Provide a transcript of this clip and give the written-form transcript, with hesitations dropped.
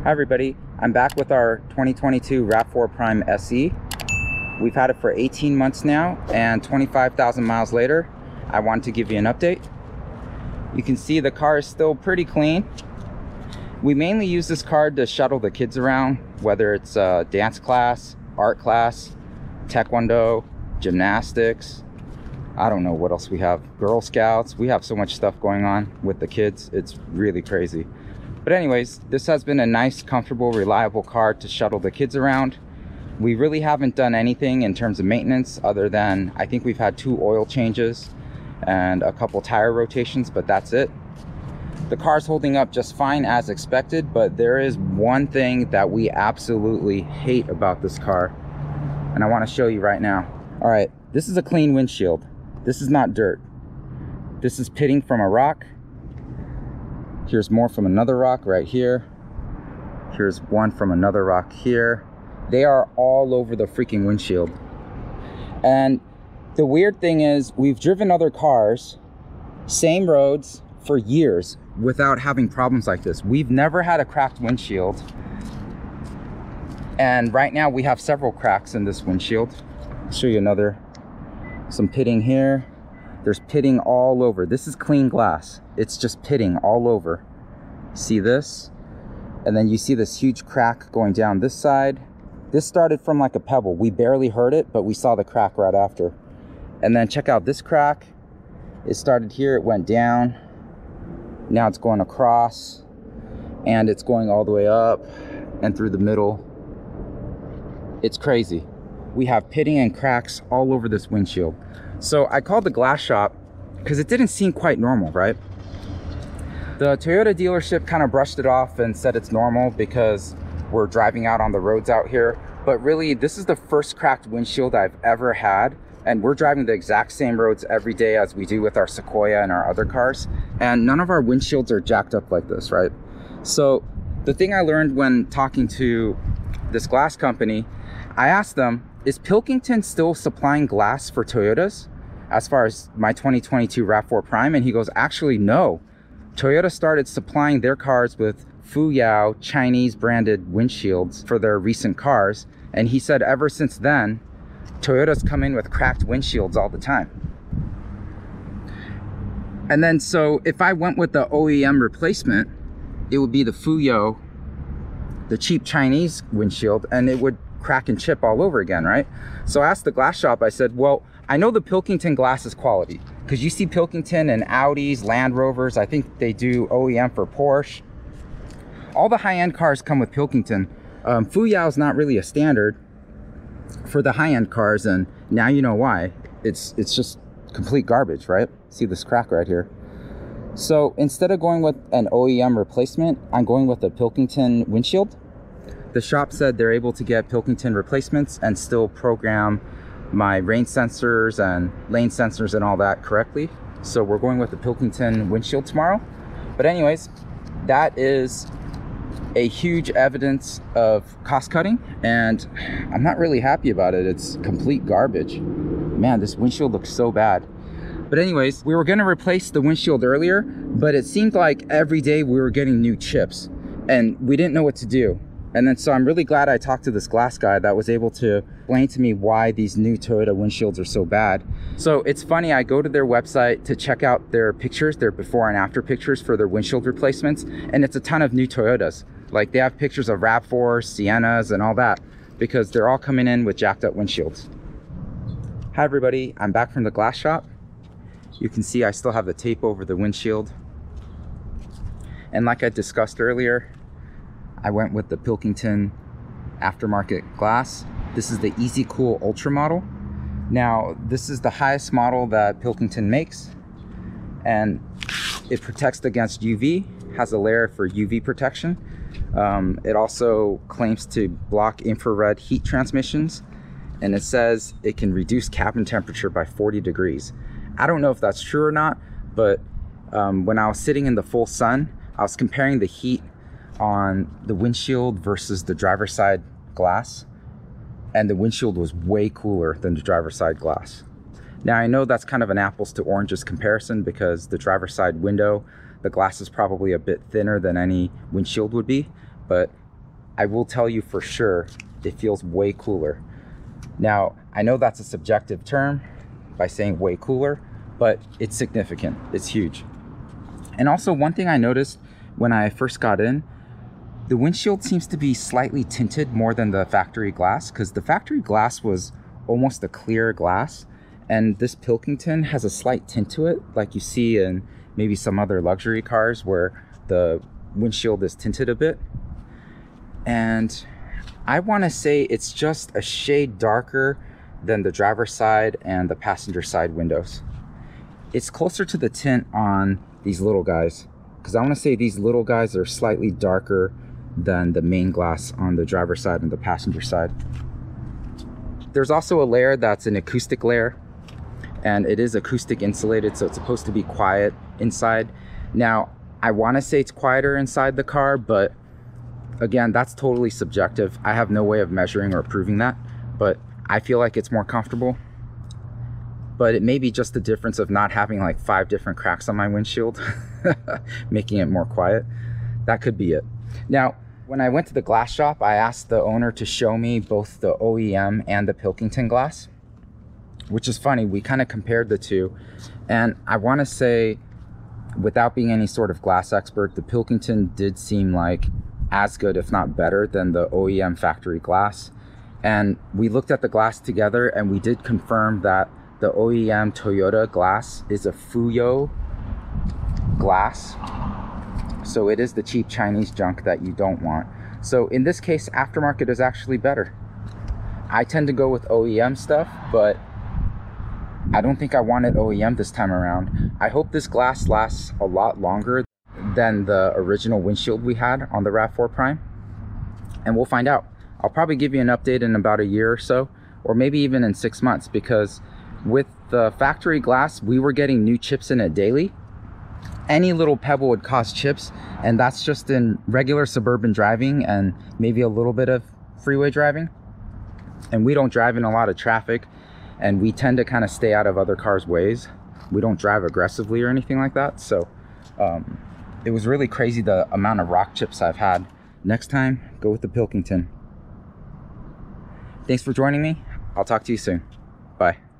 Hi everybody, I'm back with our 2022 RAV4 Prime SE. We've had it for 18 months now, and 25,000 miles later, I wanted to give you an update. You can see the car is still pretty clean. We mainly use this car to shuttle the kids around, whether it's dance class, art class, taekwondo, gymnastics. I don't know what else we have. Girl Scouts. We have so much stuff going on with the kids. It's really crazy. But anyways, this has been a nice, comfortable, reliable car to shuttle the kids around. We really haven't done anything in terms of maintenance other than I think we've had 2 oil changes and a couple tire rotations, but that's it. The car's holding up just fine as expected, but there is one thing that we absolutely hate about this car, and I want to show you right now. All right, this is a clean windshield. This is not dirt. This is pitting from a rock. Here's more from another rock right here. Here's one from another rock here. They are all over the freaking windshield. And the weird thing is, we've driven other cars, same roads, for years without having problems like this. We've never had a cracked windshield. And right now we have several cracks in this windshield. I'll show you some pitting here. There's pitting all over. This is clean glass. It's just pitting all over. See this? And then you see this huge crack going down this side. This started from like a pebble. We barely heard it, but we saw the crack right after. And then check out this crack. It started here, it went down. Now it's going across, and it's going all the way up and through the middle. It's crazy. We have pitting and cracks all over this windshield. So I called the glass shop because it didn't seem quite normal, right? The Toyota dealership kind of brushed it off and said it's normal because we're driving out on the roads out here. But really, this is the first cracked windshield I've ever had. And we're driving the exact same roads every day as we do with our Sequoia and our other cars. And none of our windshields are jacked up like this, right? So the thing I learned when talking to this glass company, I asked them, is Pilkington still supplying glass for Toyotas as far as my 2022 RAV4 Prime? And he goes, actually, no. Toyota started supplying their cars with Fuyao Chinese branded windshields for their recent cars. And he said ever since then, Toyota's come in with cracked windshields all the time. And then so if I went with the OEM replacement, it would be the Fuyao, the cheap Chinese windshield, and it would crack and chip all over again, right? So I asked the glass shop, I said, well, I know the Pilkington glass is quality because you see Pilkington and Audis, Land Rovers. I think they do OEM for Porsche. All the high-end cars come with Pilkington. Fuyao is not really a standard for the high-end cars, and now you know why. It's just complete garbage, right? See this crack right here. So instead of going with an OEM replacement, I'm going with a Pilkington windshield. The shop said they're able to get Pilkington replacements and still program my rain sensors and lane sensors and all that correctly. So we're going with the Pilkington windshield tomorrow. But anyways, that is a huge evidence of cost cutting, and I'm not really happy about it. It's complete garbage. Man, this windshield looks so bad. But anyways, we were gonna replace the windshield earlier, but it seemed like every day we were getting new chips and we didn't know what to do. And then so I'm really glad I talked to this glass guy that was able to explain to me why these new Toyota windshields are so bad. So it's funny, I go to their website to check out their pictures, their before and after pictures for their windshield replacements, and it's a ton of new Toyotas. Like they have pictures of RAV4, Siennas, and all that, because they're all coming in with jacked up windshields. Hi everybody, I'm back from the glass shop. You can see I still have the tape over the windshield. And like I discussed earlier, I went with the Pilkington aftermarket glass. This is the Easy Cool Ultra model. Now, this is the highest model that Pilkington makes, and it protects against UV, has a layer for UV protection. It also claims to block infrared heat transmissions, and it says it can reduce cabin temperature by 40 degrees. I don't know if that's true or not, but when I was sitting in the full sun, I was comparing the heat on the windshield versus the driver's side glass, and the windshield was way cooler than the driver's side glass. Now I know that's kind of an apples to oranges comparison because the driver's side window, the glass is probably a bit thinner than any windshield would be, but I will tell you for sure, it feels way cooler. Now, I know that's a subjective term by saying way cooler, but it's significant, it's huge. And also one thing I noticed when I first got in, the windshield seems to be slightly tinted more than the factory glass, because the factory glass was almost a clear glass, and this Pilkington has a slight tint to it, like you see in maybe some other luxury cars where the windshield is tinted a bit. And I want to say it's just a shade darker than the driver's side and the passenger side windows. It's closer to the tint on these little guys, because I want to say these little guys are slightly darker than the main glass on the driver's side and the passenger side. There's also a layer that's an acoustic layer, and it is acoustic insulated, so it's supposed to be quiet inside. Now, I want to say it's quieter inside the car, but again, that's totally subjective. I have no way of measuring or proving that, but I feel like it's more comfortable. But it may be just the difference of not having like 5 different cracks on my windshield, making it more quiet. That could be it. Now, when I went to the glass shop, I asked the owner to show me both the OEM and the Pilkington glass, which is funny. We kind of compared the two, and I want to say, without being any sort of glass expert, the Pilkington did seem like as good, if not better, than the OEM factory glass. And we looked at the glass together, and we did confirm that the OEM Toyota glass is a Fuyo glass. So it is the cheap Chinese junk that you don't want. So in this case, aftermarket is actually better. I tend to go with OEM stuff, but I don't think I wanted OEM this time around. I hope this glass lasts a lot longer than the original windshield we had on the RAV4 Prime, and we'll find out. I'll probably give you an update in about a year or so, or maybe even in 6 months, because with the factory glass, we were getting new chips in it daily. Any little pebble would cause chips, and that's just in regular suburban driving and maybe a little bit of freeway driving. And we don't drive in a lot of traffic, and we tend to kind of stay out of other cars' ways. We don't drive aggressively or anything like that. So it was really crazy the amount of rock chips I've had. Next time, go with the Pilkington. Thanks for joining me. I'll talk to you soon. Bye.